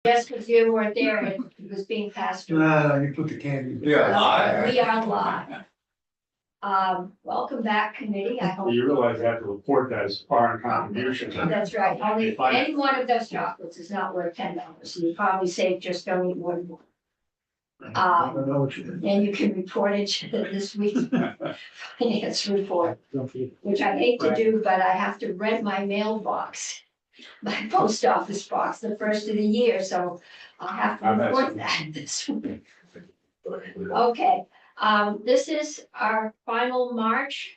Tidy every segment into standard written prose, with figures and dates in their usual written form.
Yes, because you weren't there and it was being passed around. You put the candy. Okay, we are live. Welcome back, committee. I hope. You realize you have to report that as foreign contribution. That's right. Only any one of those chocolates is not worth $10. So you probably save just don't eat one more. I don't know what you did. And you can report it to this week's finance report, which I hate to do, but I have to rent my mailbox, my post office box, the first of the year, so I'll have to report that this week. Okay, this is our final March.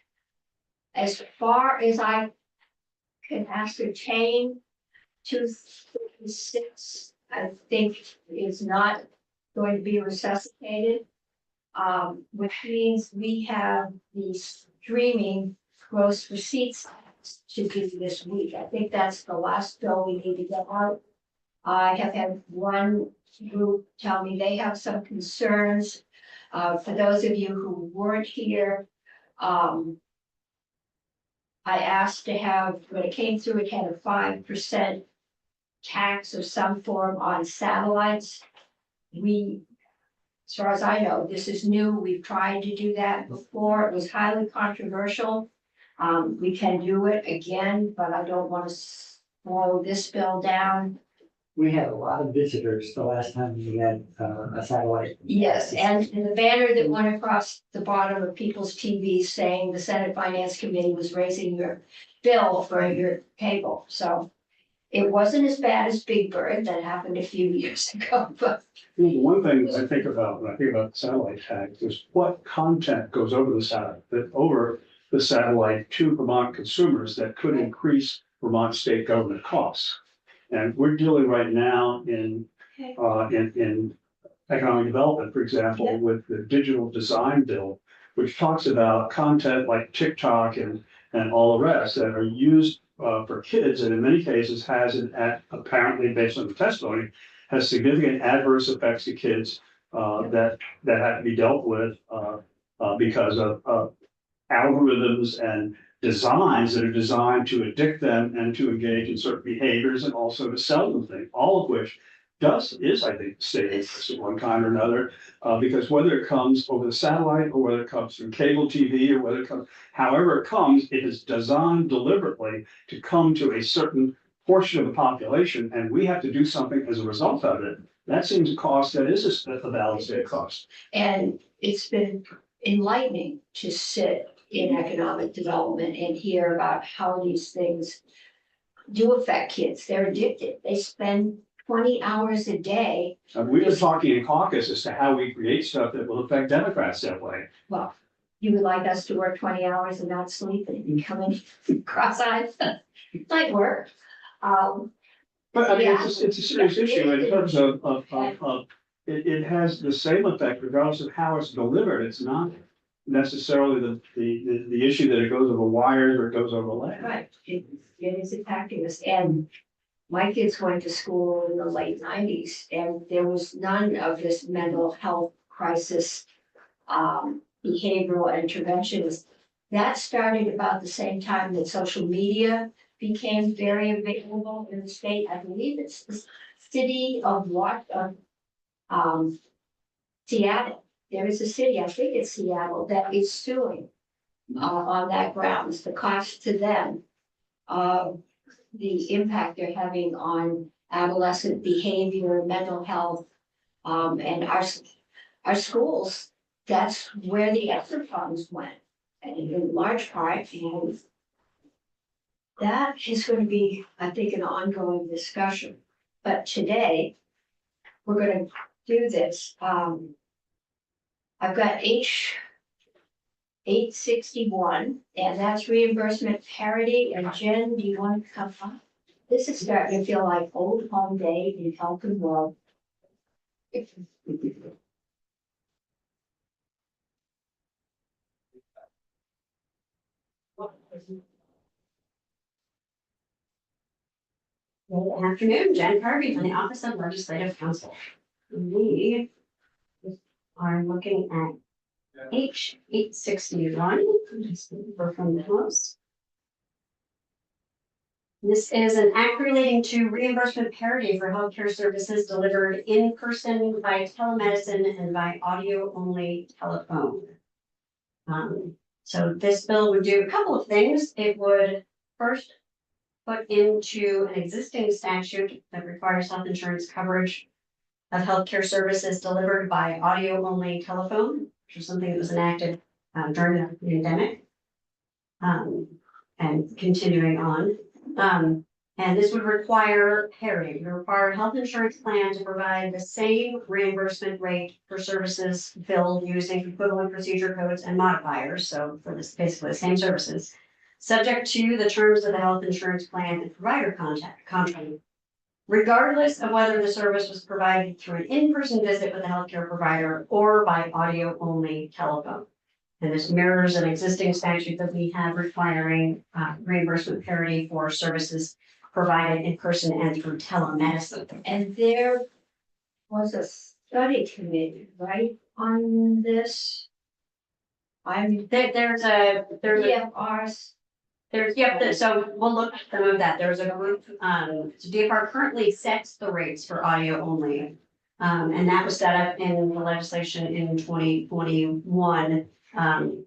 As far as I can ascertain, 236, I think is not going to be resuscitated. Which means we have the streaming gross receipts to do this week. I think that's the last bill we need to get out. I have had one group tell me they have some concerns. For those of you who weren't here, I asked to have, when it came through, it had a 5% tax of some form on satellites. As far as I know, this is new. We've tried to do that before. It was highly controversial. We can do it again, but I don't want to slow this bill down. We had a lot of visitors the last time we had a satellite. Yes, and the banner that went across the bottom of people's TVs saying the Senate Finance Committee was raising your bill for your cable. So it wasn't as bad as Big Bird that happened a few years ago, but One thing I think about when I think about satellite tags is what content goes over the satellite to Vermont consumers that could increase Vermont state government costs. And we're dealing right now in economic development, for example, Yeah. with the digital design bill, which talks about content like TikTok and all the rest that are used for kids, and in many cases has apparently based on the testimony, has significant adverse effects to kids that have to be dealt with because of algorithms and designs that are designed to addict them and to engage in certain behaviors and also to sell them things, all of which is, I think, state interest of one kind or another, because whether it comes over the satellite or whether it comes through cable TV or whether it comes, however it comes, it is designed deliberately to come to a certain portion of the population, and we have to do something as a result of it. That seems a cost that is a valid state cost. and it's been enlightening to sit in economic development and hear about how these things do affect kids. They're addicted. They spend 20 hours a day. We've been talking in caucus as to how we create stuff that will affect Democrats that way. Well, you would like us to work 20 hours and not sleep and come in cross-eyed? Might work. But I mean, Yeah. it's a serious issue in terms of it has the same effect regardless of how it's delivered. It's not necessarily the issue that it goes over wires or it goes over land. Right, it is impacting us, and my kids went to school in the late 90s, and there was none of this mental health crisis, behavioral interventions. That started about the same time that social media became very available in the state. I believe it's the city of Seattle. There is a city, I think it's Seattle, that is suing on that grounds, the cost to them, the impact they're having on adolescent behavior, mental health, and our schools. That's where the ESSER funds went, and in large part, and that is going to be, I think, an ongoing discussion. But today, we're going to do this. I've got H 861, and that's reimbursement parity. And Jen, do you want to come up? This is starting to feel like old home day in Elkin Road. Good afternoon, Jen Harvey from the Office of Legislative Counsel. We are looking at H 861, just for from the house. This is an act relating to reimbursement parity for healthcare services delivered in person by telemedicine and by audio only telephone. So this bill would do a couple of things. It would first put into an existing statute that requires health insurance coverage of healthcare services delivered by audio only telephone, which is something that was enacted during the pandemic. And continuing on. And this would require parity, it would require a health insurance plan to provide the same reimbursement rate for services billed using equivalent procedure codes and modifiers. So for this, basically the same services, subject to the terms of the health insurance plan and provider contract, regardless of whether the service was provided through an in-person visit with a healthcare provider or by audio only telephone. And this mirrors an existing statute that we have requiring reimbursement parity for services provided in person and through telemedicine. And there was a study committee, right, on this? I'm, There's DFRs, so we'll look at some of that. There's a group, so DFR currently sets the rates for audio only. And that was set up in the legislation in 2021. And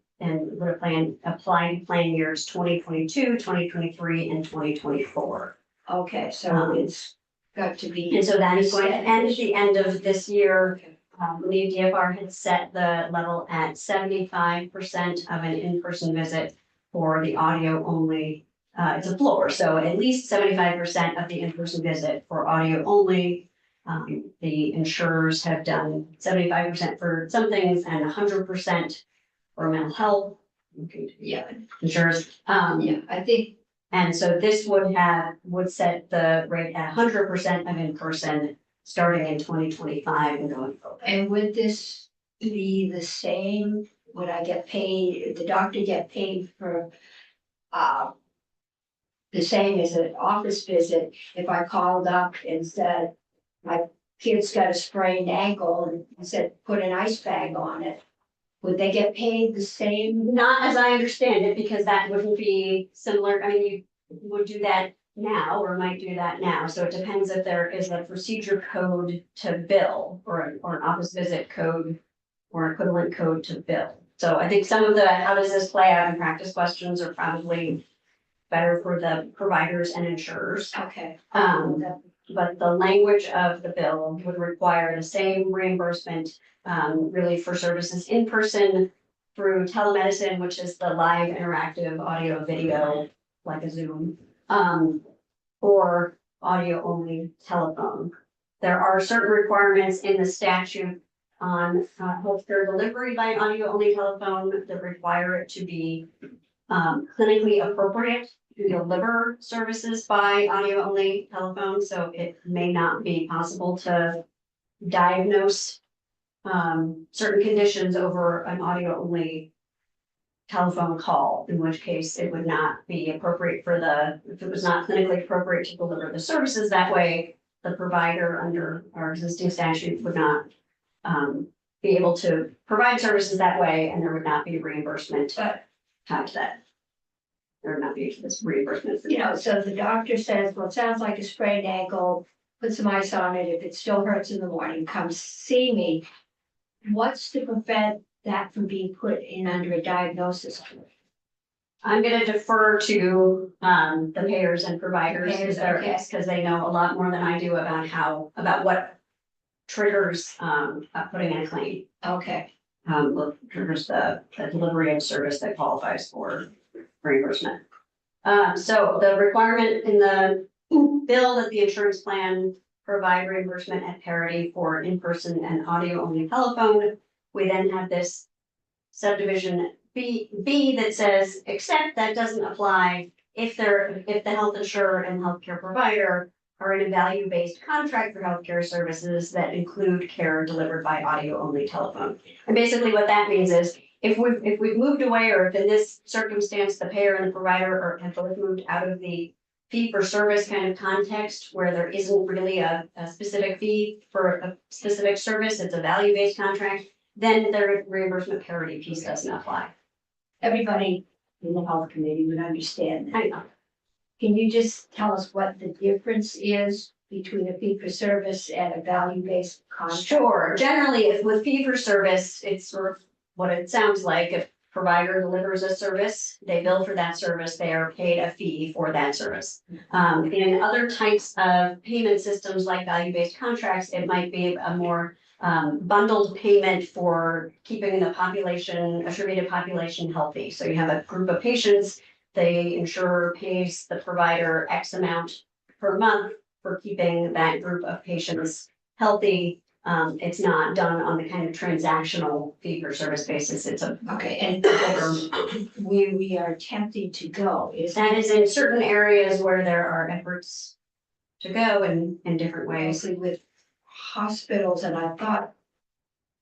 would apply plan years 2022, 2023, and 2024. okay, so it's got to be. And so that is going to end at the end of this year. I believe DFR had set the level at 75% of an in-person visit for the audio only. It's a floor, so at least 75% of the in-person visit for audio only. The insurers have done 75% for some things and 100% for mental health. Yeah, Insurers. yeah, I think, And so this would set the rate at 100% of in-person, starting in 2025 and going forward. and would this be the same? Would I get paid, the doctor get paid for, the same as an office visit if I called up and said, my kid's got a sprained ankle and said, put an ice bag on it? Would they get paid the same? Not as I understand it, because that wouldn't be similar, I mean, you would do that now or might do that now. So it depends if there is a procedure code to bill or an office visit code or equivalent code to bill. So I think some of the, how does this play out in practice questions are probably better for the providers and insurers. Okay. But the language of the bill would require the same reimbursement, really for services in person through telemedicine, which is the live interactive audio video, like a Zoom, or audio only telephone. There are certain requirements in the statute on healthcare delivery by audio only telephone that require it to be clinically appropriate to deliver services by audio only telephone, so it may not be possible to diagnose certain conditions over an audio only telephone call, in which case it would not be appropriate if it was not clinically appropriate to deliver the services that way, the provider under our existing statute would not be able to provide services that way, and there would not be reimbursement tied to that. There would not be this reimbursement. You know, so the doctor says, well, it sounds like a sprained ankle, put some ice on it. If it still hurts in the morning, come see me. What's to prevent that from being put in under a diagnosis? I'm gonna defer to the payers and providers Payers, okay. because they know a lot more than I do about what triggers putting in a claim. Okay, What triggers the delivery of service that qualifies for reimbursement. So the requirement in the bill that the insurance plan provide reimbursement at parity for in-person and audio only telephone. We then have this subdivision B that says, except that doesn't apply if the health insurer and healthcare provider are in a value-based contract for healthcare services that include care delivered by audio only telephone. And basically what that means is if we've moved away, or if in this circumstance, the payer and the provider have both moved out of the fee for service kind of context where there isn't really a specific fee for a specific service, it's a value-based contract, then the reimbursement parity piece doesn't apply. everybody in the health committee would understand that. I know. Can you just tell us what the difference is between a fee for service and a value-based contract? Sure, generally, if with fee for service, it's sort of what it sounds like, if provider delivers a service, they bill for that service, they are paid a fee for that service. In other types of payment systems like value-based contracts, it might be a more bundled payment for keeping the population, attributed population healthy. So you have a group of patients, the insurer pays the provider X amount per month for keeping that group of patients healthy. It's not done on the kind of transactional fee for service basis. It's a, Okay, and where we are attempting to go is. that is in certain areas where there are efforts to go in different ways. Mostly with hospitals, and I thought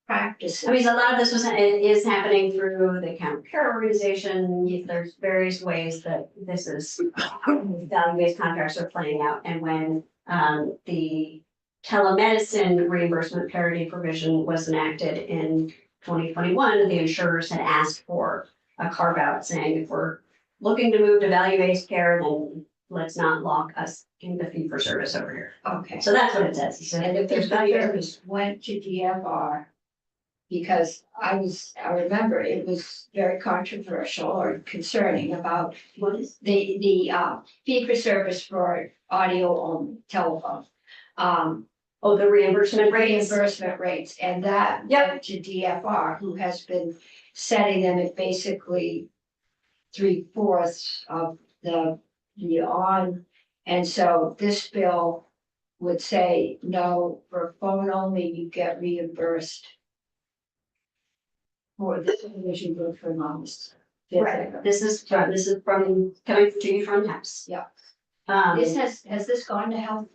practices. I mean, a lot of this is happening through the account care organization. There's various ways that this is value-based contracts are playing out. And when the telemedicine reimbursement parity provision was enacted in 2021, the insurers had asked for a carve out saying, if we're looking to move to value-based care, then let's not lock us in the fee for service over here. Okay, So that's what it says. He said, and if there's this value. service went to DFR, because I remember it was very controversial or concerning about What is? the fee for service for audio only telephone. Oh, the reimbursement rates. Reimbursement rates, and that Yep. went to DFR, who has been setting them at basically 3/4 of the on. And so this bill would say, no, for phone only, you get reimbursed for this provision good for moms. Right, this is from, coming to you from House. Yeah. This Has this gone to health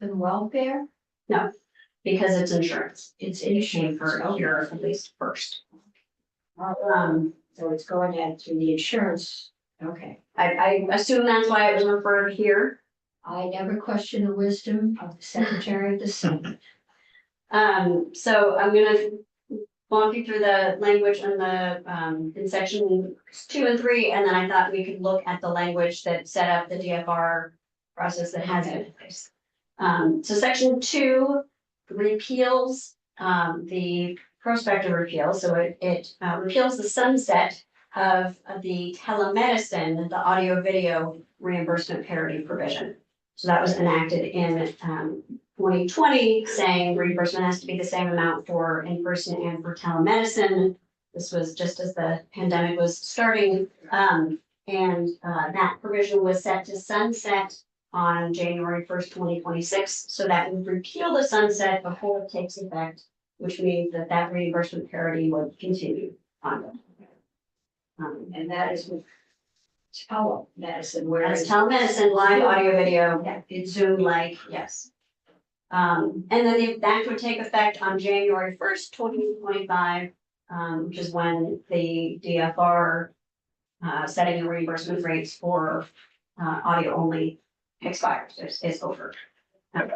and welfare? because it's insurance, It's paying insurance, for okay. here at least first. So it's going in through the insurance, okay. I assume that's why it was referred here. I never question the wisdom of the Secretary of the Senate. So I'm gonna walk you through the language in the, in section 2 and 3, and then I thought we could look at the language that set up the DFR process that has it in place. So section 2 repeals, the prospective repeal, so it repeals the sunset of the telemedicine, the audio video reimbursement parity provision. So that was enacted in 2020, saying reimbursement has to be the same amount for in-person and for telemedicine. This was just as the pandemic was starting. That provision was set to sunset on January 1st, 2026. So that would repeal the sunset before it takes effect, which means that that reimbursement parity would continue on. And that is with telemedicine, As whereas. telemedicine, live audio video, Yeah. it's Zoom like, yes. And then that would take effect on January 1st, 2025, which is when the DFR setting the reimbursement rates for audio only expires, is over. Have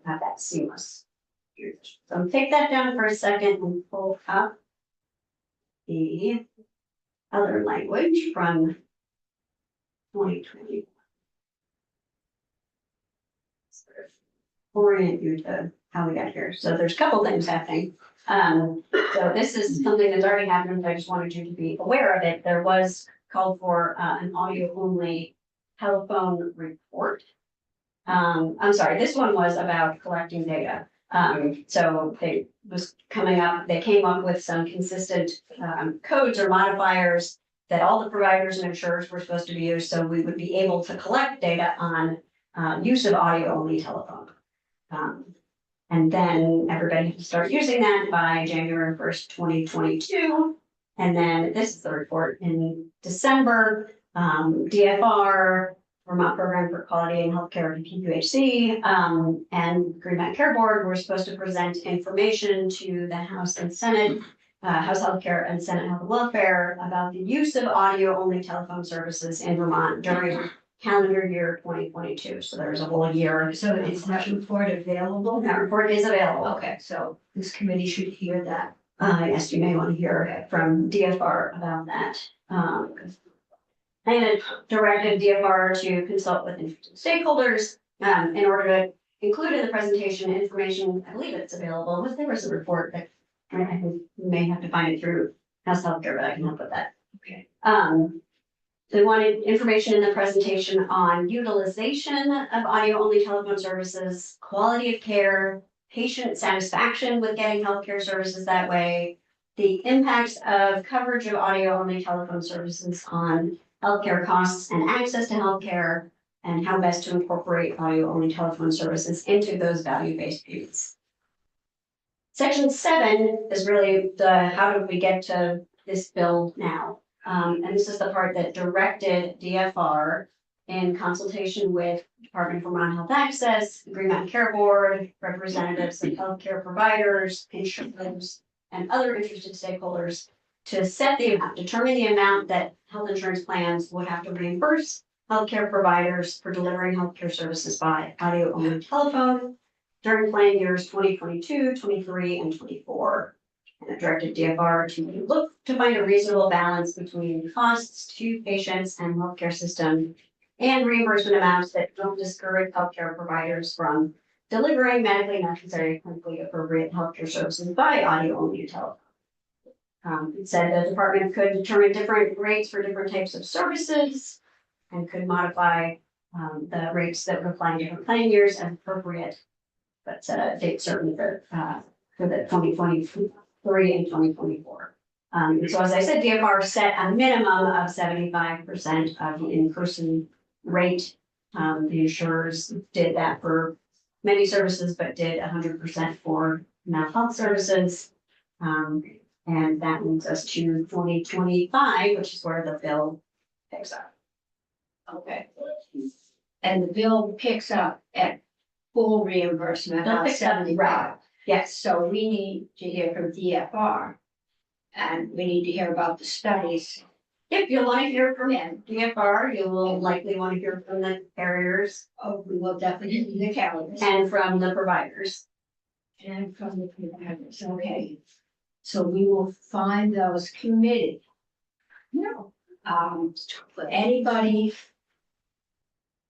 that seamless. So take that down for a second and pull up the other language from 2020. Sort of orient you to how we got here. So there's a couple things happening. So this is something that's already happened, but I just wanted you to be aware of it. There was called for an audio only telephone report. I'm sorry, this one was about collecting data. So they came up with some consistent codes or modifiers that all the providers and insurers were supposed to be used, so we would be able to collect data on use of audio only telephone. And then everybody had to start using that by January 1st, 2022. And then this is the report in December, DFR, Vermont Program for Quality and Healthcare, PQHC, and Green Mountain Care Board were supposed to present information to the House and Senate, House Healthcare and Senate Health and Welfare about the use of audio only telephone services in Vermont during calendar year 2022. So there's a whole year. So is that report available? That report is available. Okay, so this committee should hear that. Yes, you may want to hear from DFR about that. And it directed DFR to consult with interested stakeholders, in order to include in the presentation information, I believe it's available, there was a report that I think we may have to find it through House Healthcare, but I can help with that. Okay. They wanted information in the presentation on utilization of audio-only telephone services, quality of care, patient satisfaction with getting healthcare services that way, the impacts of coverage of audio-only telephone services on healthcare costs and access to healthcare, and how best to incorporate audio-only telephone services into those value-based payments. Section 7 is really the how did we get to this bill now? And this is the part that directed DFR in consultation with Department of Vermont Health Access, Green Mountain Care Board, representatives of healthcare providers, insurers, and other interested stakeholders to set the amount, determine the amount that health insurance plans would have to reimburse healthcare providers for delivering healthcare services by audio-only telephone during plan years 2022, 23, and 24. And it directed DFR to look to find a reasonable balance between costs to patients and healthcare system and reimbursement amounts that don't discourage healthcare providers from delivering medically necessary, clinically appropriate healthcare services by audio-only telephone. It said the department could determine different rates for different types of services and could modify the rates that would apply in different plan years as appropriate, but set a date certain for the 2023 and 2024. So as I said, DFR set a minimum of 75% of the in-person rate. The insurers did that for many services, but did 100% for mental health services. And that leads us to 2025, which is where the bill picks up. Okay. And the bill picks up at full reimbursement Bill of picks up, 75. right. Yes, So we need to hear from DFR. And we need to hear about the studies. if you want to hear from DFR, you will likely want to hear from the carriers Oh, we will definitely need the calendars. and from the providers. And from the providers, okay. So we will find those committed. No. For anybody.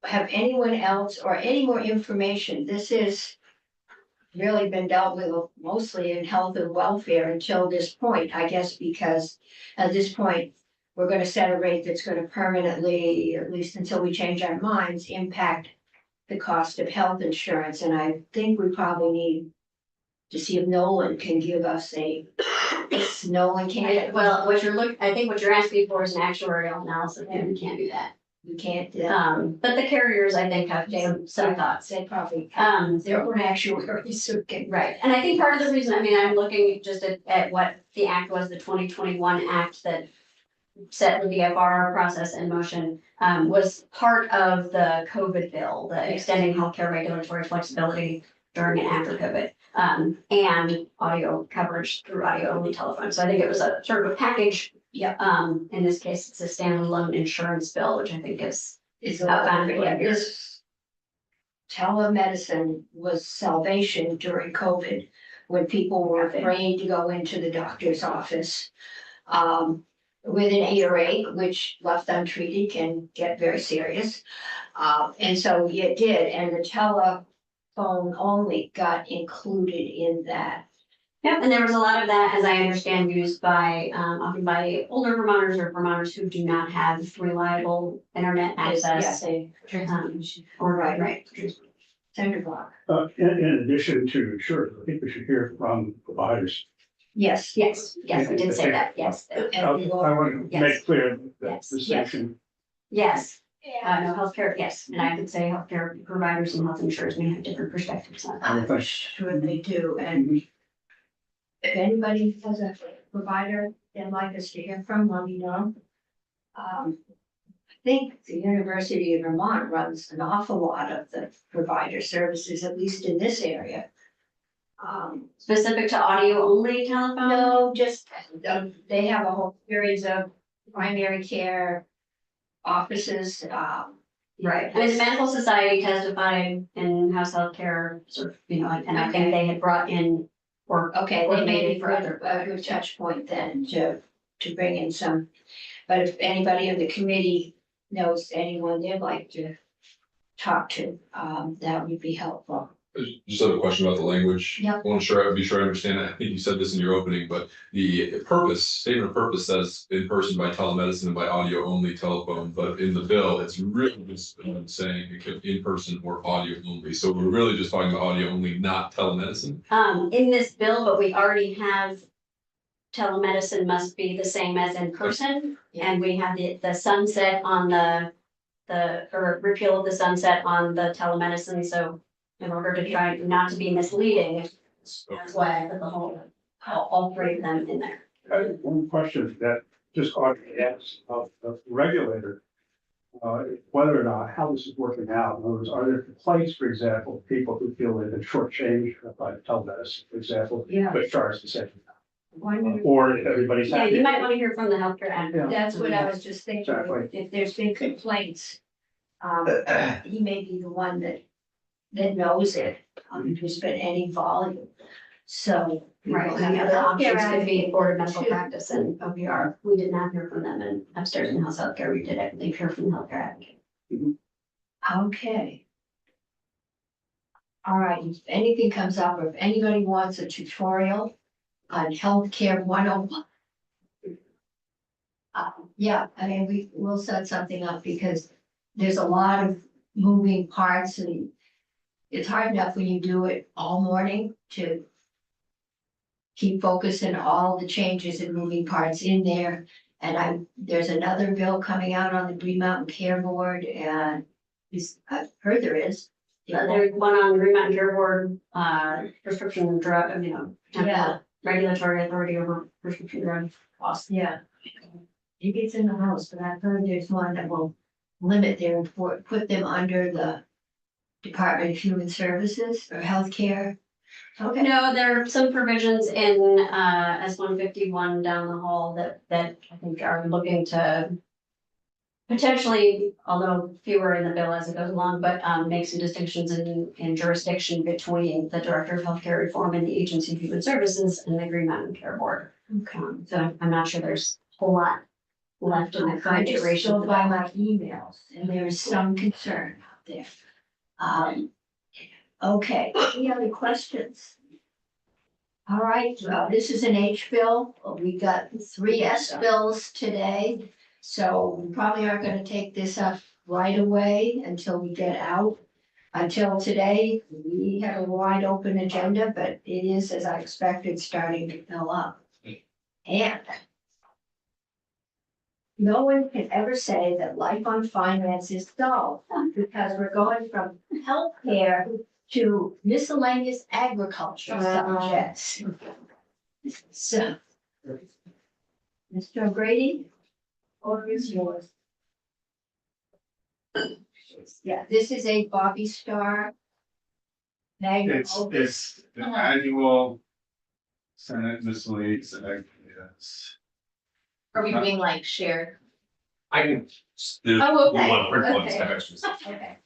Have anyone else or any more information? This is really been dealt with mostly in health and welfare until this point, I guess, because at this point, we're gonna set a rate that's gonna permanently, at least until we change our minds, impact the cost of health insurance, and I think we probably need to see if Nolan can give us Nolan can't. Well, I think what you're asking for is an actuarial analysis, and we can't do that. We can't do that. But the carriers, I think, have some thoughts. They probably, There their own actuaries, so can. Right, and I think part of the reason, I mean, I'm looking just at what the act was, the 2021 act that set the DFR process in motion, was part of the COVID bill, the extending healthcare regulatory flexibility during and after COVID, and audio coverage through audio-only telephone. So I think it was a sort of a package. Yeah. In this case, it's a standalone insurance bill, which I think is Is outbound behavior. this telemedicine was salvation during COVID, when people were afraid to go into the doctor's office. With an earache, which left untreated can get very serious. And so it did, and the telephone only got included in that. Yep, and there was a lot of that, as I understand, used by, often by older Vermonters or Vermonters who do not have reliable internet access. Or, right. Senator Block. In addition to insurers, I think we should hear from providers. Yes. Yes, I did say that, yes. I want to make clear that Yes. the section, Yes, no, healthcare, yes, and I would say healthcare providers and health insurers may have different perspectives on that. I'm sure they do, and if anybody has a provider they'd like us to hear from, let me know. I think the University of Vermont runs an awful lot of the provider services, at least in this area. Specific to audio only telephone? No, just, they have a whole series of primary care offices, Right, I mean, the medical society testified in House Healthcare, sort of, and I think they had brought in, or okay, Or they may maybe be for other a good touch point then to bring in some. But if anybody in the committee knows anyone they'd like to talk to, that would be helpful. Just have a question about the language. Yep. I want to be sure I understand it. I think you said this in your opening, but the statement of purpose says in person by telemedicine and by audio only telephone, but in the bill, it's really just saying it could in person or audio only. So we're really just talking about audio only, not telemedicine. In this bill, but we already have telemedicine must be the same as in person. And we have the sunset on or repeal of the sunset on the telemedicine, so in order to try not to be misleading, that's why I put all three of them in there. I have one question that just ought to be asked of the regulator. Whether or not, how this is working out. In other words, are there complaints, for example, people who feel they've been shortchanged by telemedicine, for example, Yeah. but charged the same? Wonder- Or if everybody's Yeah, happy. you might want to hear from the healthcare advocate. That's what I was just thinking, Exactly. if there's been complaints, he may be the one that knows it, if there's been any volume, so. we Right, will and the have other an options healthcare could be Board of Medical too. Practice and OPR. We did not hear from them, and upstairs in House Healthcare, we did, I believe, hear from the healthcare advocate. Okay. All right, if anything comes up, or if anybody wants a tutorial on healthcare 101. Yeah, I mean, we'll set something up because there's a lot of moving parts and it's hard enough when you do it all morning to keep focusing all the changes and moving parts in there. And there's another bill coming out on the Green Mountain Care Board and I've heard there is. There's one on Green Mountain Care Board, prescription drug, Yeah. regulatory authority over prescription drug costs. Yeah. Maybe it's in the house, but I've heard there's one that will limit their, put them under the Department of Human Services or Healthcare. Okay, No, there are some provisions in S 151 down the hall that I think are looking to potentially, although fewer in the bill as it goes along, but make some distinctions in jurisdiction between the Director of Healthcare Reform and the Agency of Human Services and the Green Mountain Care Board. okay. So I'm not sure there's a whole lot left in the I current just iteration. go of the by bill. my emails and there is some concern out there. Okay, any other questions? All right, this is an H bill. We got 3 S bills today. So we probably aren't gonna take this up right away until we get out. Until today, we have a wide open agenda, but it is, as I expected, starting to fill up. And no one can ever say that life on finance is dull, because we're going from healthcare to miscellaneous agriculture subjects. So, Mr. O'Grady, order is yours. Yeah, this is a Bobby Star. Magnum opus. It's the annual Senate miscellaneous act, yes. Are we doing like shared? I can. Oh, okay, One okay. extras. Okay,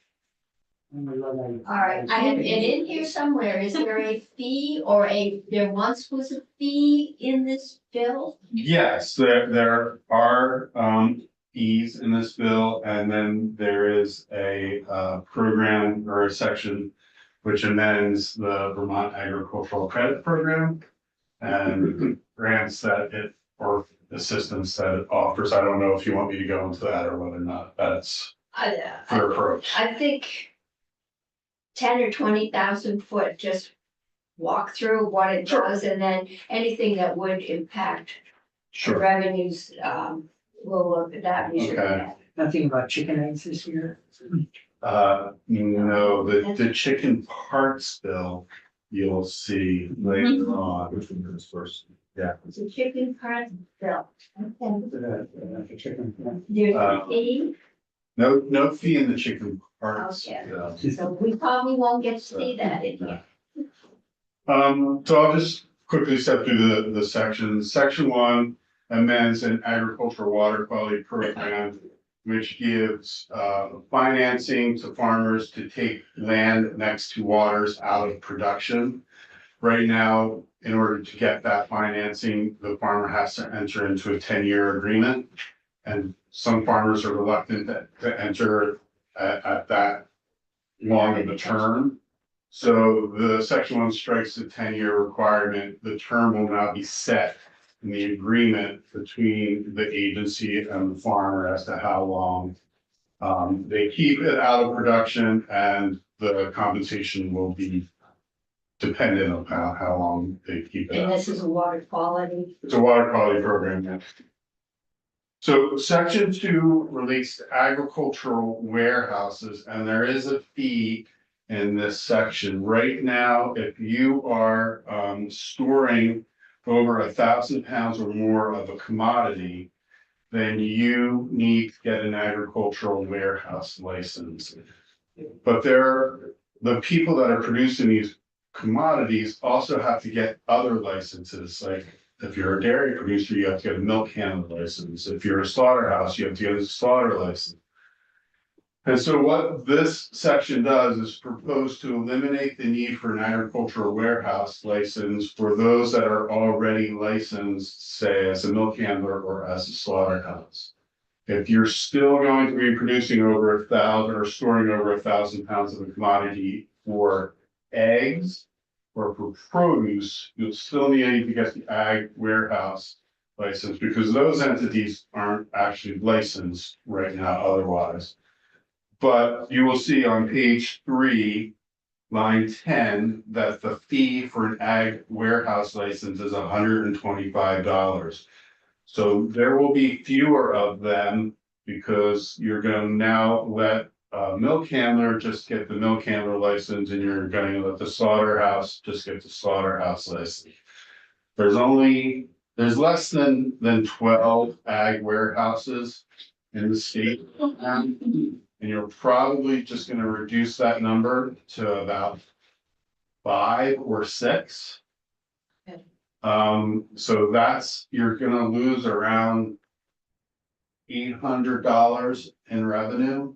And we love that. all right, and in here somewhere, is there a fee or there once was a fee in this bill? Yes, there are fees in this bill, and then there is a program or a section which amends the Vermont Agricultural Credit Program and grants that it, or assistance that it offers. I don't know if you want me to go into that or whether or not that's your approach. I think 10 or 20,000 foot, just walk through what it does, and then anything that would impact the Sure. revenues, we'll look at that. We should Okay. have. Nothing about chicken eggs this year? No, the chicken parts bill, you'll see later on. Which one is first? Yeah. It's a chicken part bill. Okay. Chicken. There's a fee, No fee in the chicken parts. Okay. bill. so we probably won't get to see that in here. So I'll just quickly step through the sections. Section 1 amends an agricultural water quality program, which gives financing to farmers to take land next to waters out of production. Right now, in order to get that financing, the farmer has to enter into a 10-year agreement. And some farmers are reluctant to enter at that long of a term. So the section 1 strikes the 10-year requirement. The term will now be set in the agreement between the agency and the farmer as to how long they keep it out of production, and the compensation will be dependent on how long they keep it And out. this is a water quality. It's a water quality program, yeah. So section 2 relates to agricultural warehouses, and there is a fee in this section. Right now, if you are storing over 1,000 pounds or more of a commodity, then you need to get an agricultural warehouse license. But the people that are producing these commodities also have to get other licenses, like if you're a dairy producer, you have to get a milk handler license. If you're a slaughterhouse, you have to get a slaughter license. And so what this section does is propose to eliminate the need for an agricultural warehouse license for those that are already licensed, say as a milk handler or as a slaughterhouse. If you're still going to be producing over 1,000 or storing over 1,000 pounds of a commodity for eggs or for produce, you'll still need to get the ag warehouse license, because those entities aren't actually licensed right now otherwise. But you will see on page 3, line 10, that the fee for an ag warehouse license is $125. So there will be fewer of them, because you're going to now let a milk handler just get the milk handler license, and you're going to let the slaughterhouse just get the slaughterhouse license. There's less than 12 ag warehouses in the state. And you're probably just going to reduce that number to about 5 or 6. Okay. So you're going to lose around $800 in revenue.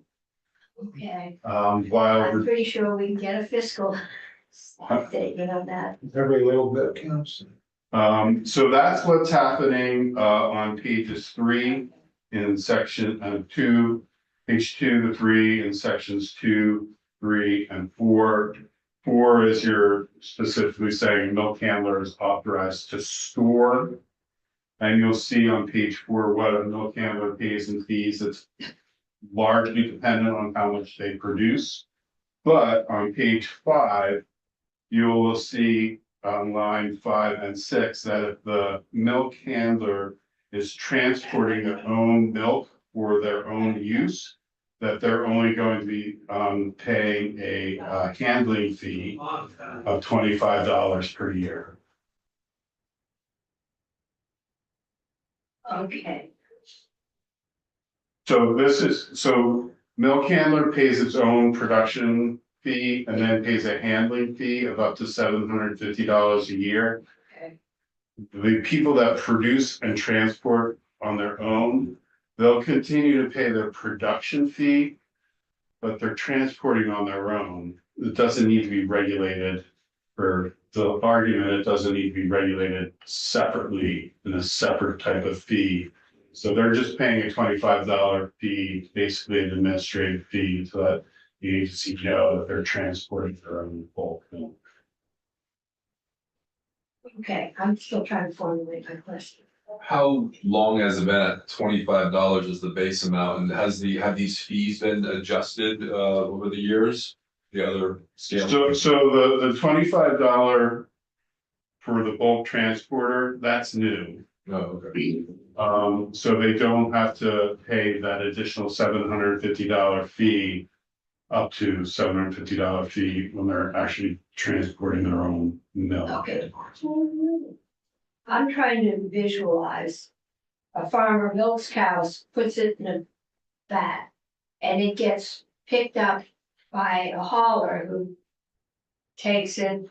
Okay, While I'm pretty sure we can get a fiscal statement on that. Every little bit counts. so that's what's happening on pages 3 in section 2. Page 2 to 3 in sections 2, 3, and 4. 4 is you're specifically saying milk handler is authorized to store. And you'll see on page 4 what a milk handler pays in fees. It's largely dependent on how much they produce. But on page 5, you will see on line 5 and 6 that if the milk handler is transporting their own milk for their own use, that they're only going to be paying a handling fee of $25 per year. Okay, So milk handler pays its own production fee and then pays a handling fee of up to $750 a year. okay, The people that produce and transport on their own, they'll continue to pay their production fee, but they're transporting on their own. It doesn't need to be regulated. For the argument, it doesn't need to be regulated separately in a separate type of fee. So they're just paying a $25 fee, basically an administrative fee, to let the agency know that they're transporting their own bulk milk. okay, I'm still trying to formulate my question. How long has it been at $25 is the base amount, and have these fees been adjusted over the years? The other scale? So the $25 for the bulk transporter, that's new. Oh, okay. So they don't have to pay that additional $750 fee, up to $750 fee when they're actually transporting their own milk. Okay. I'm trying to visualize a farmer milks cows, puts it in a vat, and it gets picked up by a hauler who takes it.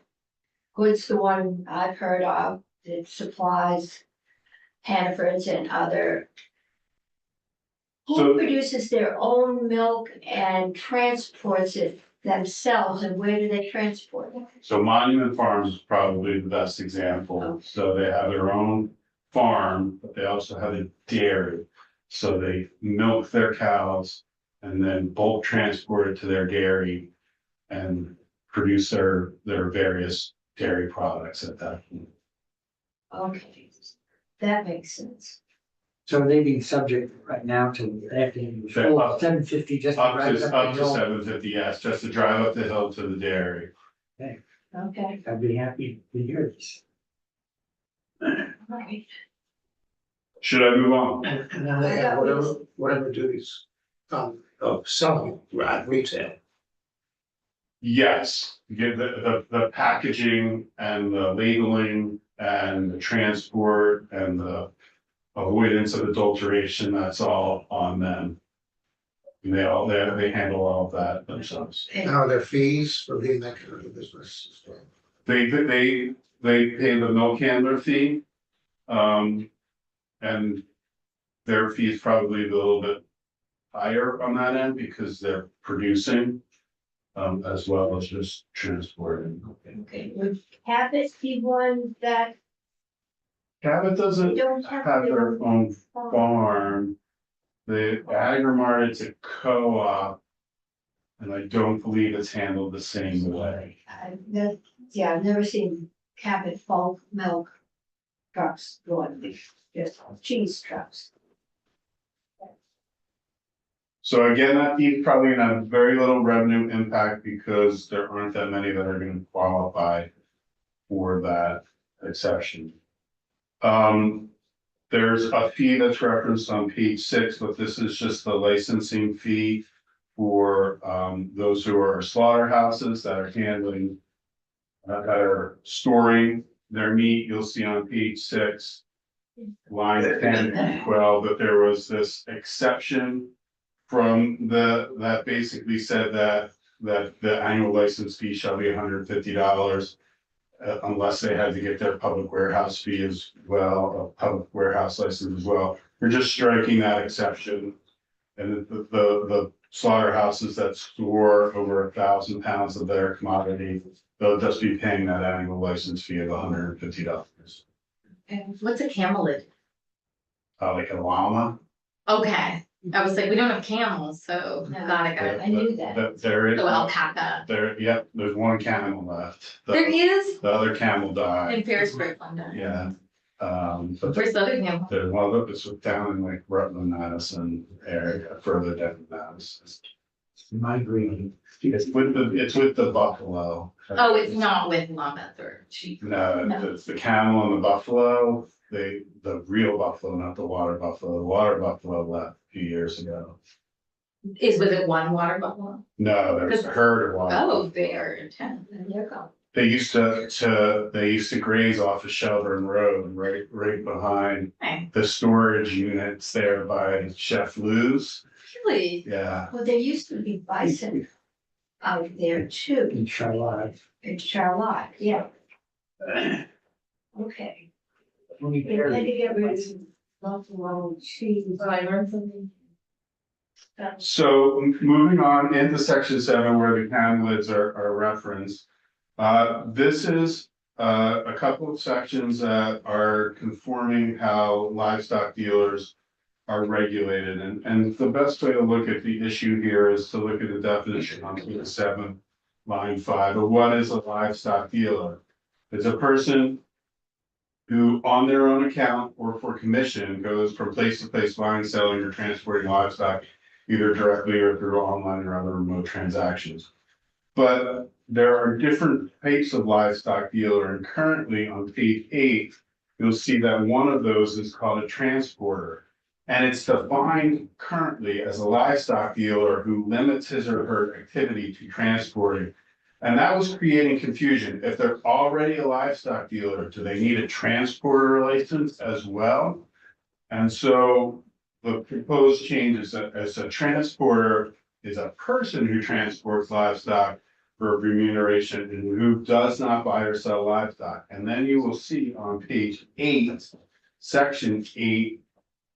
Good's the one I've heard of that supplies Hannaford's and other. Who So- produces their own milk and transports it themselves, and where do they transport it? So Monument Farms is probably the best example. Oh. So they have their own farm, but they also have a dairy. So they milk their cows and then bulk transport it to their dairy and produce their various dairy products at that point. Okay, that makes sense. So are they being subject right now to acting full 750 just to Up drive to, up up the to hill? 750, yes, just to drive up the hill to the dairy. Okay, I'd be happy to hear this. right. Should I move on? Now they have whatever duties, of selling at retail. Yes, get the packaging and the labeling and the transport and the avoidance of adulteration, that's all on them. And they handle all of that themselves. Now their fees for being that kind of a business. They pay the milk handler fee. And their fee is probably a little bit higher on that end because they're producing. As well as just transporting. Okay, would Cabot be one that Cabot doesn't don't have have their own farm. The Agrimart, it's a co-op. And I don't believe it's handled the same way. I've never seen Cabot bulk milk trucks going, just cheese trucks. So again, that fee's probably gonna have very little revenue impact because there aren't that many that are gonna qualify for that exception. There's a fee that's referenced on page 6, but this is just the licensing fee for those who are slaughterhouses that are handling that are storing their meat. You'll see on page 6, line 10 and 12, that there was this exception from that basically said that the annual license fee shall be $150 unless they had to get their public warehouse fee as well, a public warehouse license as well. You're just striking that exception. And the slaughterhouses that store over 1,000 pounds of their commodity, they'll just be paying that annual license fee of $150. And what's a camelid? Like a llama. Okay, I was like, we don't have camels, so No. got it. I knew that. There is. Oh, alpaca. Yep, there's one camel left. There is The other camel died. in Ferrisburg, London. Yeah. But Where's the other camel? there's one of it's down in like Rutland, Madison area, further down in Madison. Migrating. It's with the buffalo. Oh, it's not with llamas or sheep. No, No. it's the camel and the buffalo, the real buffalo, not the water buffalo. The water buffalo left a few years ago. Was it one water buffalo? No, there's a herd of water. Oh, they're intense. And there you go. They used to graze off of Shelburne Road, right behind Okay. the storage units there by Chef Lou's. Really? Yeah, Well, there used to be bison out there too, In Charlotte. in Charlotte, yeah. Okay. Only We had to very- get rid of buffalo cheese. So I learned something. so moving on into section 7 where the camelids are referenced. This is a couple of sections that are conforming how livestock dealers are regulated. And the best way to look at the issue here is to look at the definition on page 7, line 5, of what is a livestock dealer. It's a person who on their own account or for commission goes from place to place buying, selling, or transporting livestock, either directly or through online or other remote transactions. But there are different types of livestock dealer, and currently on page 8, you'll see that one of those is called a transporter. And it's defined currently as a livestock dealer who limits his or her activity to transporting. And that was creating confusion. If they're already a livestock dealer, do they need a transporter license as well? And so the proposed change is that as a transporter is a person who transports livestock for remuneration and who does not buy or sell livestock. And then you will see on page 8, section 8,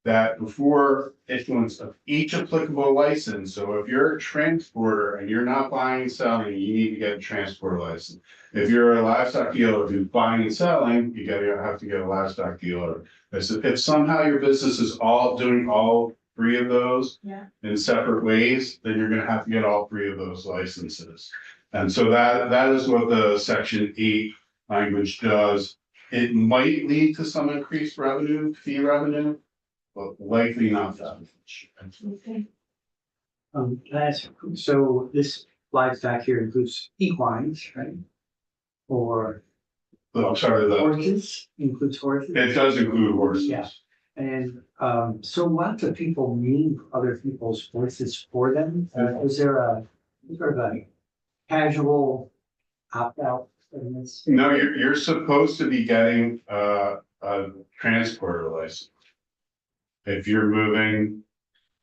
that before issuance of each applicable license, so if you're a transporter and you're not buying and selling, you need to get a transporter license. If you're a livestock dealer who's buying and selling, you have to get a livestock dealer. If somehow your business is all doing all 3 of those. Yeah. In separate ways, then you're gonna have to get all 3 of those licenses. And so that is what the section 8 language does. It might lead to some increased revenue, fee revenue, but likely not that much. Okay. Can I ask, so this livestock here includes equines, right? Or I'm sorry, horses, includes horses? it does include horses. Yeah. And so lots of people need other people's horses for them. Is there a sort of a casual opt-out in this? No, you're supposed to be getting a transporter license. If you're moving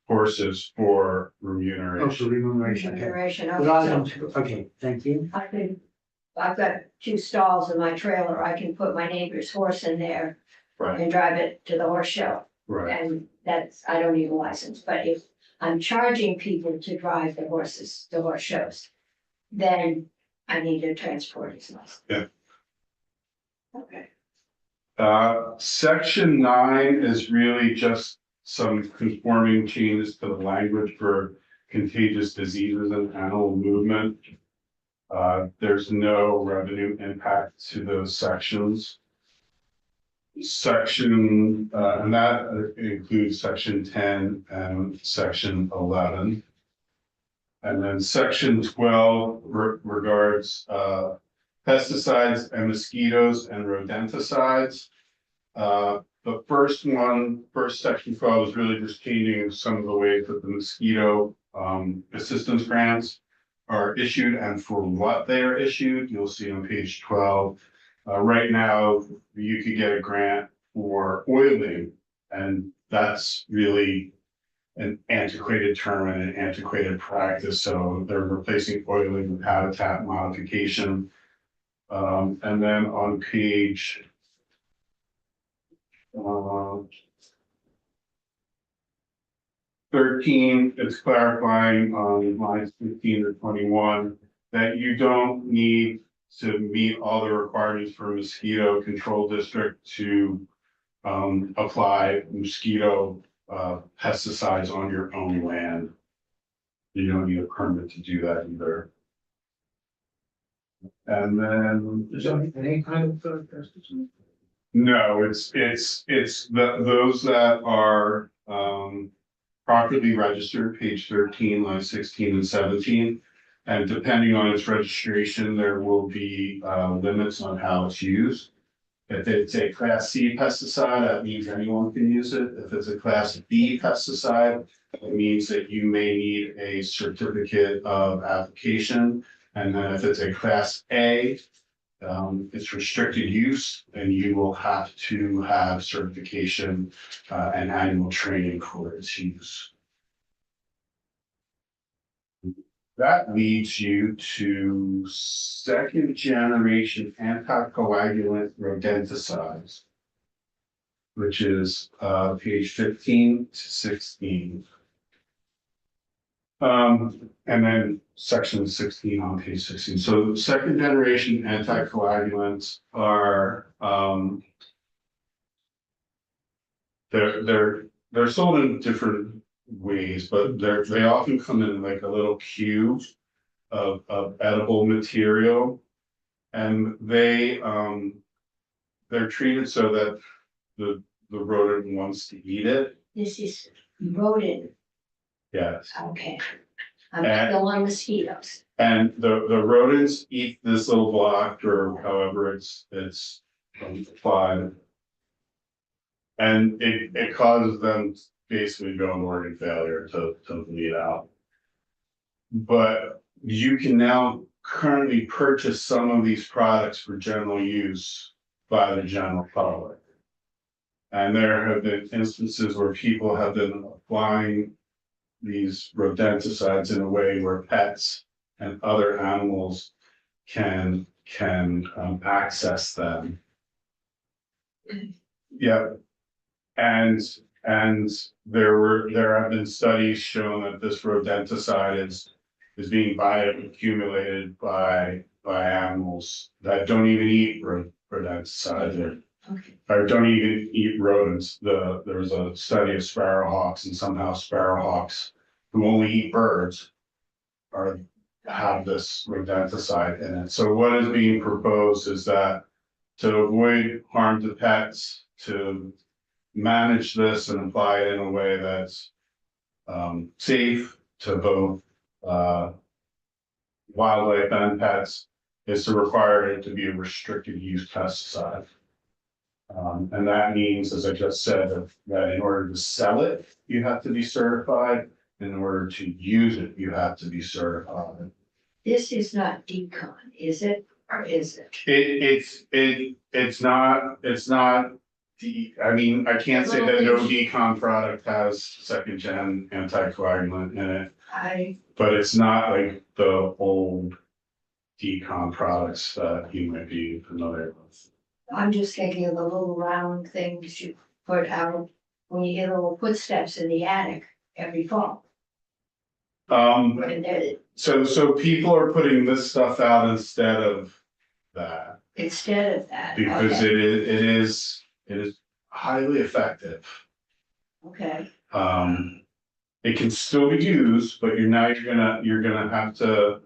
horses for Oh, for remuneration. remuneration, okay. Remuneration, A lot of okay, so them- Okay, thank you. I've got 2 stalls in my trailer, I can put my neighbor's horse in there Right, and drive it to the horse show. right. And that's, I don't need a license, but if I'm charging people to drive the horses, to horse shows, then I need a transporter's license. Yeah. Okay. Section 9 is really just some conforming changes to the language for contagious diseases and animal movement. There's no revenue impact to those sections. Section, and that includes section 10 and section 11. And then section 12 regards pesticides and mosquitoes and rodenticides. The first section 12 is really just changing some of the ways that the mosquito assistance grants are issued and for what they are issued. You'll see on page 12. Right now, you could get a grant for oiling, and that's really an antiquated term and an antiquated practice. So they're replacing oiling with habitat modification. And then on page 13, it's clarifying on lines 15 to 21 that you don't need to meet all the requirements for a mosquito control district to apply mosquito pesticides on your own land. You don't need a permit to do that either. And then Is there any kind of pesticide? no, it's those that are properly registered, page 13, line 16 and 17. And depending on its registration, there will be limits on how it's used. If it's a class C pesticide, that means anyone can use it. If it's a class B pesticide, it means that you may need a certificate of application. And then if it's a class A, it's restricted use, and you will have to have certification and annual training for its use. That leads you to 2nd generation anticoagulant rodenticides, which is page 15 to 16. And then section 16 on page 16. So 2nd generation anticoagulants are they're sold in different ways, but they often come in like a little cube of edible material, and they're treated so that the rodent wants to eat it. This is rodent, Yes. okay. I'm And- still on mosquitoes. And the rodents eat this little block or however it's applied. And it causes them to basically go into organ failure to bleed out. But you can now currently purchase some of these products for general use by the general public. And there have been instances where people have been applying these rodenticides in a way where pets and other animals can access them. Yeah. And there have been studies showing that this rodenticide is being bioaccumulated by animals that don't even eat rodenticide. Okay. or don't even eat rodents. There was a study of sparrowhawks, and somehow sparrowhawks who only eat birds have this rodenticide in it. So what is being proposed is that to avoid harm to pets, to manage this and apply it in a way that's safe to both wildlife and pets, is to require it to be a restricted use pesticide. And that means, as I just said, that in order to sell it, you have to be certified. In order to use it, you have to be certified. This is not decon, is it, or is it? It's not, I mean, I can't say that no decon product has second gen anticoagulant in it, but it's not like the old decon products that you might be familiar with. I'm just thinking of the little round things you put out when you hear little footsteps in the attic every fall. And then So people are putting this stuff out instead of that, instead of that, because okay, it is highly effective. okay, It can still be used, but you're gonna have to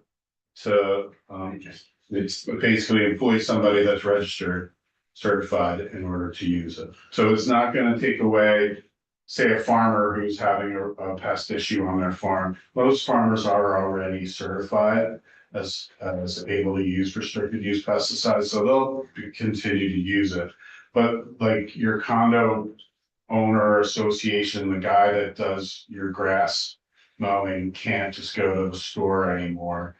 it's basically employ somebody that's registered, certified in order to use it. So it's not gonna take away, say, a farmer who's having a pest issue on their farm. Most farmers are already certified as able to use restricted use pesticides, so they'll continue to use it. But like your condo owner association, the guy that does your grass mowing can't just go to the store anymore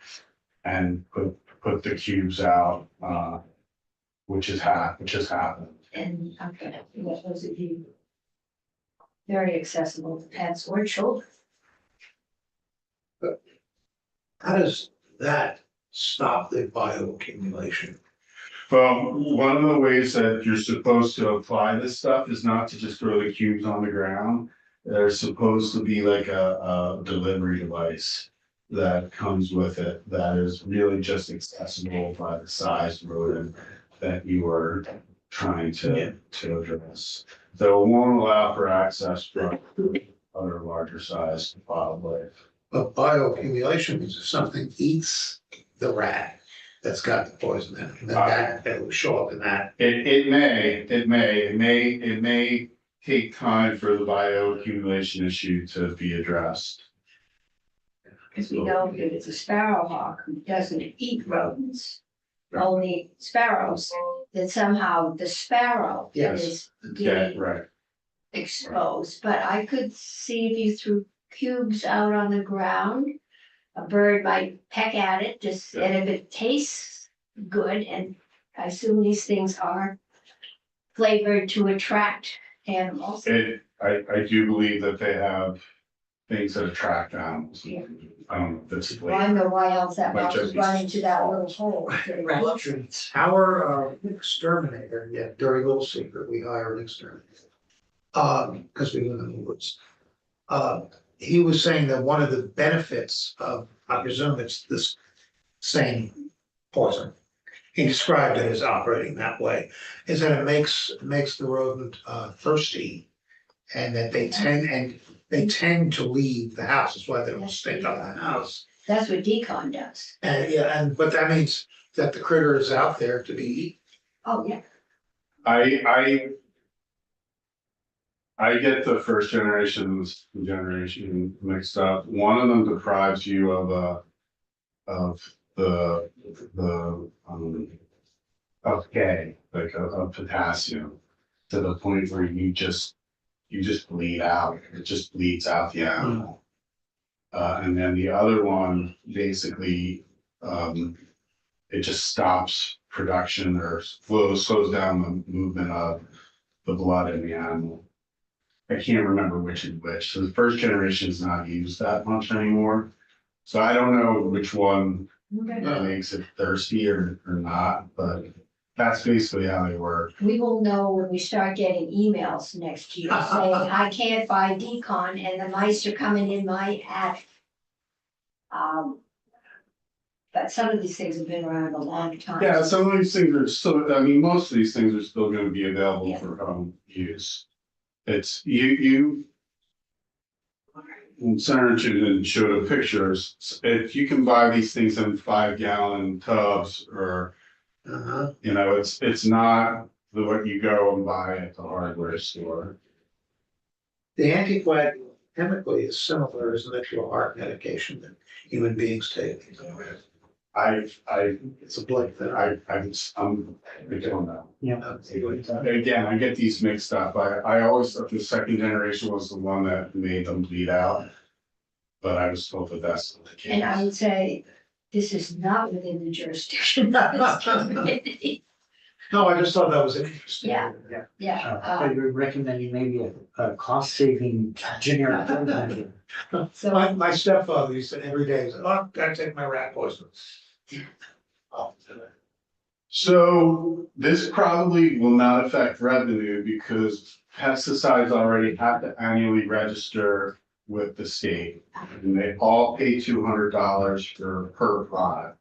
and put the cubes out, which has happened. and, okay, that those would be very accessible to pets or children. How does that stop the bioaccumulation? Well, one of the ways that you're supposed to apply this stuff is not to just throw the cubes on the ground. There's supposed to be like a delivery device that comes with it that is really just accessible by the size rodent that you are trying to address. So it won't allow for access from other larger size wildlife. But bioaccumulation means if something eats the rat that's got the poison in it, then that will show up in that. It may take time for the bioaccumulation issue to be addressed. Because we know if it's a sparrowhawk who doesn't eat rodents, only sparrows, that somehow the sparrow Yes. is Yeah, being right. exposed. But I could see if you threw cubes out on the ground, a bird might peck at it, just, and if it tastes good, and I assume these things are flavored to attract animals. I do believe that they have things that attract animals. Yeah. I don't know if that's. Well, I know why else that Might mouse just would be run into that little hole. Our exterminator, yeah, dirty little secret, we hire an exterminator. Because we live in the woods. He was saying that one of the benefits of, I presume it's this same poison. He described it as operating that way, is that it makes the rodent thirsty. And that they tend to leave the house, that's why they don't stink up the house. That's what decon does. And yeah, but that means that the critter is out there to be eaten. Oh, yeah. I get the first generation mixed up. One of them deprives you of K, like of potassium, to the point where you just bleed out. It just bleeds out the animal. And then the other one, basically, it just stops production or slows down the movement of the blood in the animal. I can't remember which is which. So the first generation is not used that much anymore. So I don't know which one makes it thirsty or not, but that's basically how they work. We will know when we start getting emails next year saying, I can't buy decon and the mice are coming in my attic. But some of these things have been around a long time. Yeah, some of these things are still, I mean, most of these things are still gonna be available Yeah. for use. It's, you. Senator didn't show the pictures, if you can buy these things in 5-gallon tubs or, Uh-huh. you know, it's not the what you go and buy at the hardware store. The anticoagulant chemically is similar, isn't it, to a heart medication that human beings take? I It's a blood thinner. I don't know. Yeah. Again, I get these mixed up. I always thought the second generation was the one that made them bleed out. But I was told that that's not the case. And I would say, this is not within the jurisdiction of this community. No, I just thought that was interesting. Yeah. Yeah. Yeah, I would recommend maybe a cost saving generic. fertilizer. so, My stepfather used to every day, he said, oh, gotta take my rat poison. Oh, So this probably will not affect revenue because pesticides already have to annually register with the state. And they all pay $200 per product.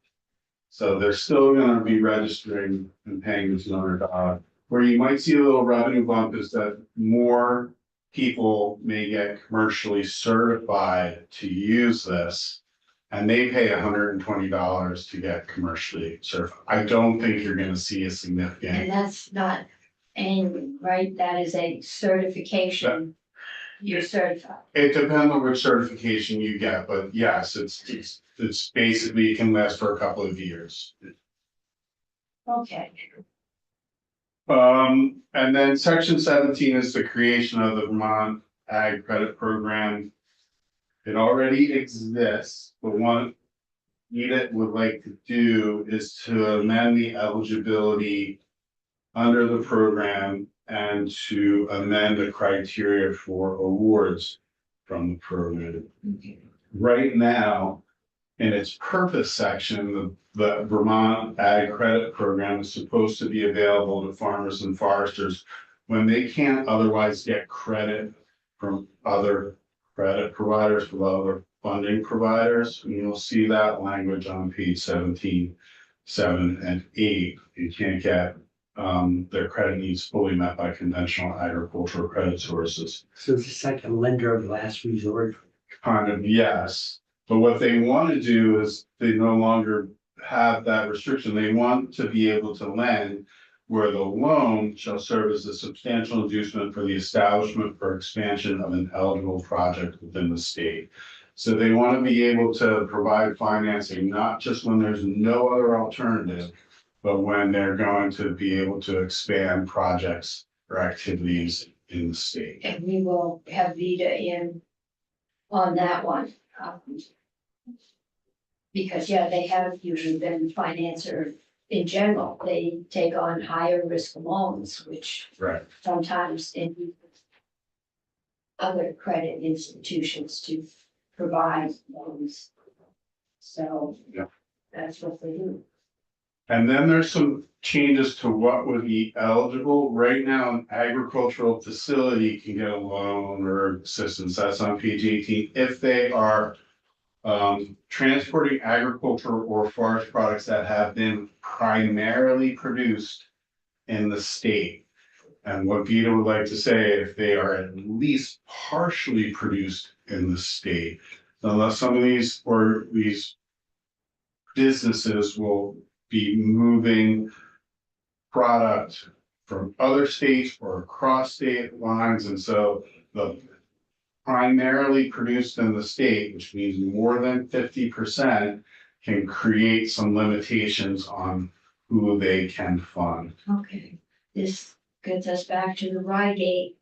So they're still gonna be registering and paying the $200. Where you might see a little revenue bump is that more people may get commercially certified to use this. And they pay $120 to get commercially certified. I don't think you're gonna see a significant. and that's not annual, right? That is a certification. You're certified. It depends on which certification you get, but yes, it's basically, it can last for a couple of years. Okay, And then section 17 is the creation of the Vermont Ag Credit Program. It already exists, but what EDIT would like to do is to amend the eligibility under the program and to amend the criteria for awards from the program. Right now, in its purpose section, the Vermont Ag Credit Program is supposed to be available to farmers and foresters when they can't otherwise get credit from other credit providers, from other funding providers. And you'll see that language on page 17, 7 and 8. You can't get their credit needs fully met by conventional agricultural credit sources. So it's just like a lender of last resort. Kind of, yes, but what they want to do is they no longer have that restriction. They want to be able to lend where the loan shall serve as a substantial inducement for the establishment or expansion of an eligible project within the state. So they want to be able to provide financing, not just when there's no other alternative, but when they're going to be able to expand projects or activities in the state. and we will have Vita in on that one. Because, yeah, they have usually been the financer in general. They take on higher risk loans, which Right. sometimes in other credit institutions to provide loans. So. Yeah. That's what they do. And then there's some changes to what would be eligible. Right now, an agricultural facility can get a loan or assistance. That's on page 18. If they are transporting agricultural or forest products that have been primarily produced in the state. And what Vita would like to say, if they are at least partially produced in the state, unless some of these or these businesses will be moving product from other states or across state lines, and so the primarily produced in the state, which means more than 50%, can create some limitations on who they can fund. Okay, this gets us back to the Rygate.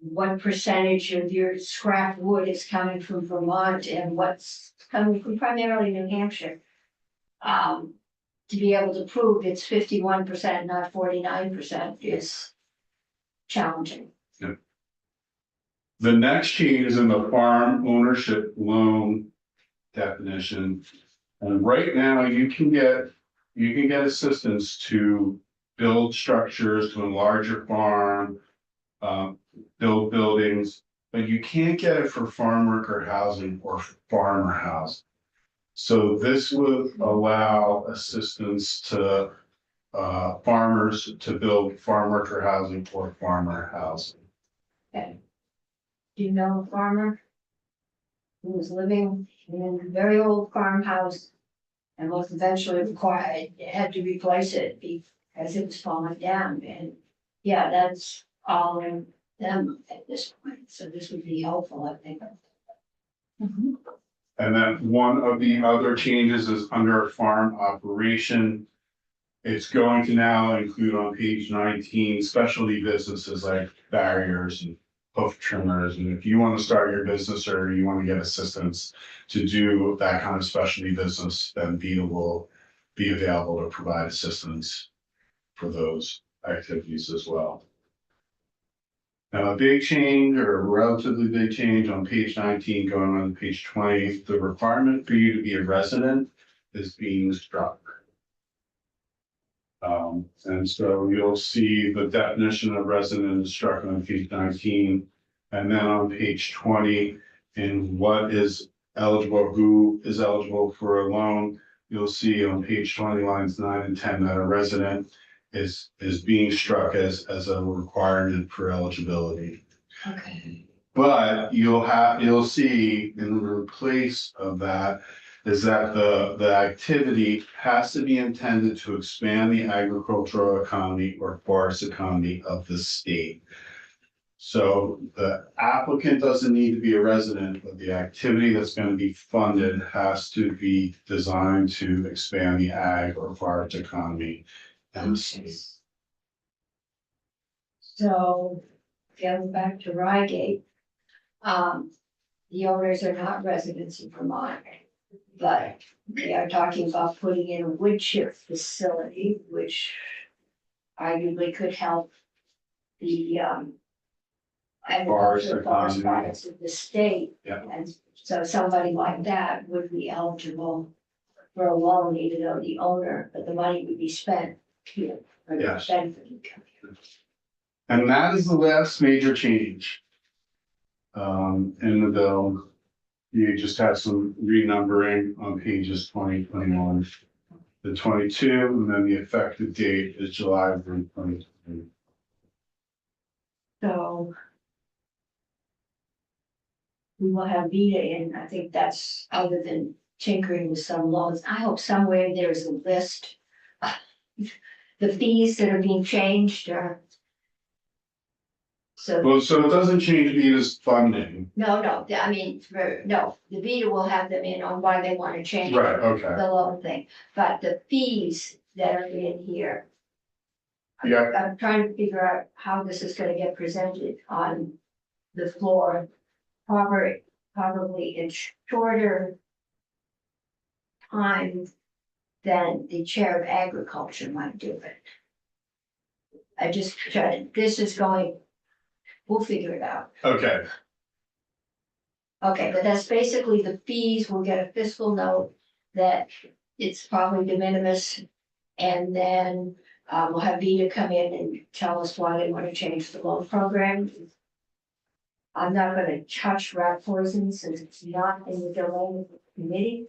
What percentage of your scrap wood is coming from Vermont and what's coming from primarily New Hampshire? To be able to prove it's 51%, not 49% is challenging. The next change is in the farm ownership loan definition. And right now you can get assistance to build structures, to enlarge your farm, build buildings, but you can't get it for farm worker housing or farmer housing. So this would allow assistance to farmers to build farm worker housing or farmer housing. Okay. Do you know a farmer who was living in a very old farmhouse and was eventually required, had to replace it because it was falling down? And yeah, that's all in them at this point, so this would be helpful, I think. And then one of the other changes is under farm operation. It's going to now include on page 19, specialty businesses like barriers and hoof trimmers. And if you want to start your business or you want to get assistance to do that kind of specialty business, then VEDA will be available to provide assistance for those activities as well. Now, a big change or a relatively big change on page 19 going on to page 20, the requirement for you to be a resident is being struck. And so you'll see the definition of resident is struck on page 19. And then on page 20, in what is eligible, who is eligible for a loan, you'll see on page 20, lines 9 and 10, that a resident is being struck as a requirement for eligibility. Okay. But you'll see in replace of that is that the activity has to be intended to expand the agricultural economy or forest economy of the state. So the applicant doesn't need to be a resident, but the activity that's going to be funded has to be designed to expand the ag or forest economy. So, going back to Rygate, the owners are not residents in Vermont, but they are talking about putting in a wood chip facility, which arguably could help the Forest agricultural economy. products of the state. Yeah. And so somebody like that would be eligible for a loan, even though the owner, but the money would be spent here. For the Yes. benefit of And that is the last major change in the bill. You just have some renumbering on pages 20, 21, the 22, and then the effective date is July of 2020. So we will have VEDA in, I think that's other than tinkering with some laws. I hope somewhere there is a list. The fees that are being changed or. So, Well, so it doesn't change VEDA's funding. no, I mean, no, the VEDA will have them in on why they want to change. Right, okay. The loan thing, but the fees that are in here. Yeah. I'm trying to figure out how this is gonna get presented on the floor. Probably in shorter time than the chair of agriculture might do it. I just tried, this is going, we'll figure it out. Okay, Okay, but that's basically the fees. We'll get a fiscal note that it's probably de minimis. And then we'll have VEDA come in and tell us why they want to change the loan program. I'm not gonna touch rat poison since it's not in the domain of the committee.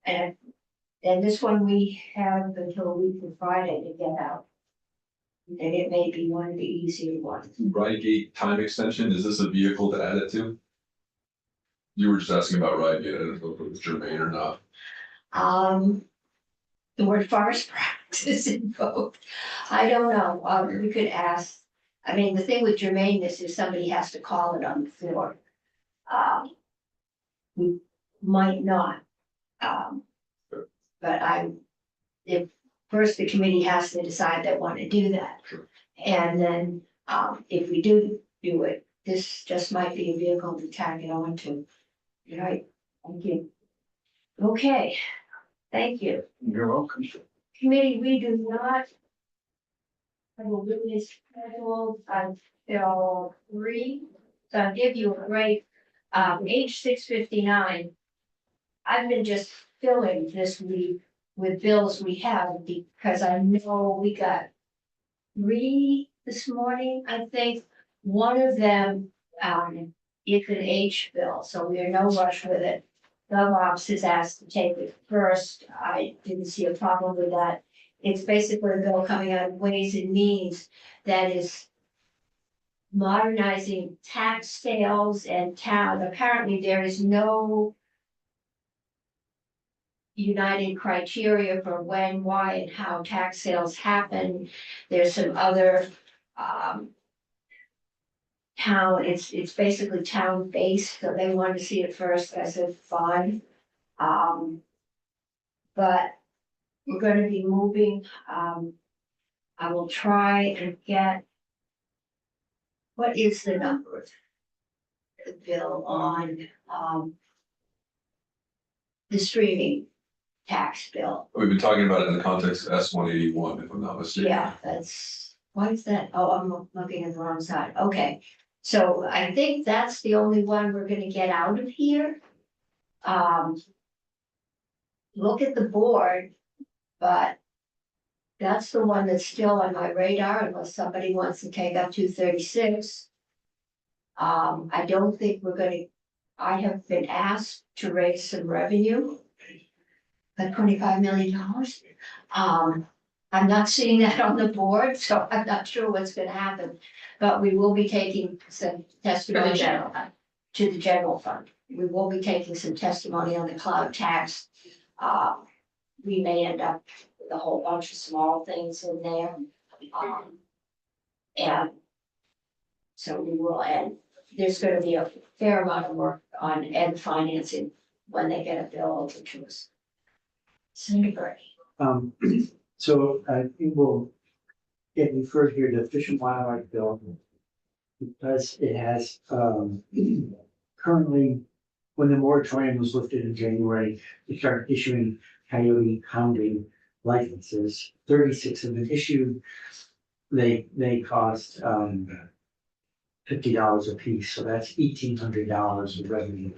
And this one we have until a week from Friday to get out. And it may be one of the easier ones. Rygate time extension, is this a vehicle to add it to? You were just asking about Rygate, I don't know if it was germane or not. The word forest practice is invoked. I don't know, we could ask. I mean, the thing with germaneness is somebody has to call it on the floor. We might not. But if first the committee has to decide they want to do that. Sure. And then, if we do it, this just might be a vehicle to tag it on to. Right, thank you. Okay, thank you. you're welcome. Committee, we do not have a witness scheduled until 3, so I'll give you a break. Age 659. I've been just filling this week with bills we have because I know we got 3 this morning, I think. One of them is an H bill, so we are no rush with it. GovOps is asked to take it first. I didn't see a problem with that. It's basically a bill coming out of Ways and Means that is modernizing tax sales and town. Apparently, there is no united criteria for when, why, and how tax sales happen. There's some other, town, it's basically town-based, so they wanted to see it first. I said, fine. But we're gonna be moving, I will try and get. What is the number of the bill on, the streaming tax bill? We've been talking about it in the context of S-181, if I'm not mistaken. Yeah, that's, why is that? Oh, I'm looking at the wrong side. Okay. So I think that's the only one we're gonna get out of here. Look at the board, but that's the one that's still on my radar unless somebody wants to take up 236. I don't think we're gonna, I have been asked to raise some revenue. At $25 million. I'm not seeing that on the board, so I'm not sure what's gonna happen. But we will be taking some testimony to the general fund. We will be taking some testimony on the cloud tax. We may end up with a whole bunch of small things in there. And so we will, and there's gonna be a fair amount of work on ed financing when they get a bill over to us. Senator Bernie. So I think we'll get referred here to Fish and Wildlife Bill. Because it has, currently, when the moratorium was lifted in January, they started issuing coyote hounding licenses. 36 have been issued. They cost, $50 a piece, so that's $1,800 of revenue.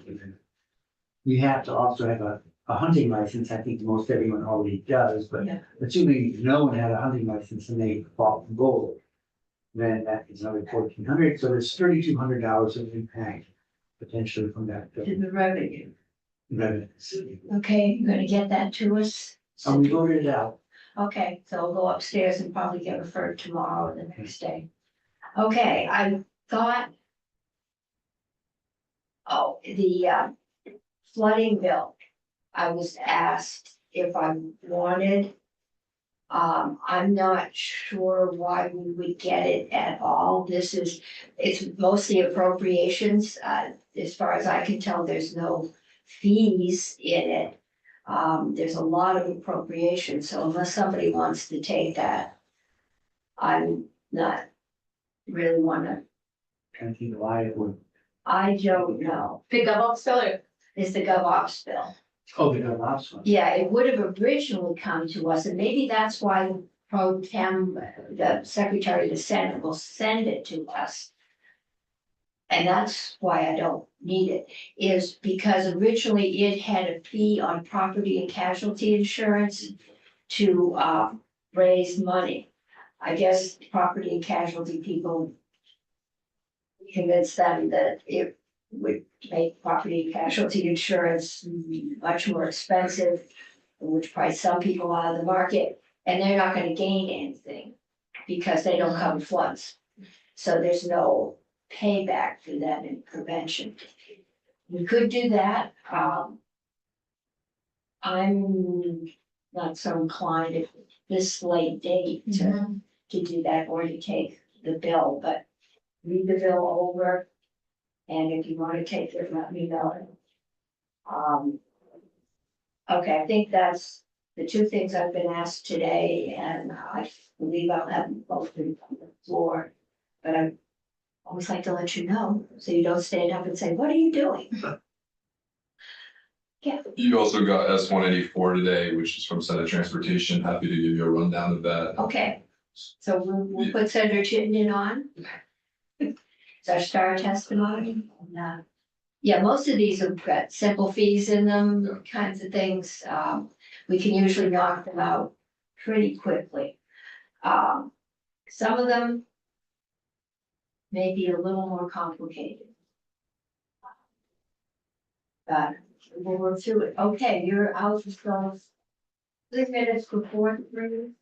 You have to also have a hunting license. I think most everyone already does, but Yeah. assuming no one had a hunting license and they bought gold, then that is another $1,400, so there's $3,200 of impact potentially from that To the revenue. revenues. Okay, you're gonna get that to us? And we voted it out. Okay, so I'll go upstairs and probably get referred tomorrow or the next day. Okay, I thought. Oh, the flooding bill. I was asked if I wanted. I'm not sure why we would get it at all. It's mostly appropriations. As far as I can tell, there's no fees in it. There's a lot of appropriations, so unless somebody wants to take that, I'm not really wanna, Trying to think why it would. I don't know. Big up seller. Is the GovOps bill. Oh, the last one. Yeah, it would have originally come to us, and maybe that's why Pro Tem, the Secretary of the Senate will send it to us. And that's why I don't need it, is because originally it had a fee on property and casualty insurance to raise money. I guess property and casualty people convinced them that it would make property and casualty insurance much more expensive, which priced some people out of the market, and they're not gonna gain anything because they don't cover floods. So there's no payback for them in prevention. We could do that. I'm not so inclined at this late date to do that or to take the bill, but read the bill over. And if you want to take it, let me know. Okay, I think that's the two things I've been asked today, and I believe I'll have them both on the floor. But I always like to let you know, so you don't stand up and say, what are you doing? Yeah, You also got S-184 today, which is from Senate Transportation. Happy to give you a rundown of that. okay. So we'll put Senator Chittenden on. It's our star testimony. And, yeah, most of these have got simple fees in them, kinds of things. We can usually knock them out pretty quickly. Some of them may be a little more complicated. But we'll work through it. Okay, you're out until 3 minutes before 3.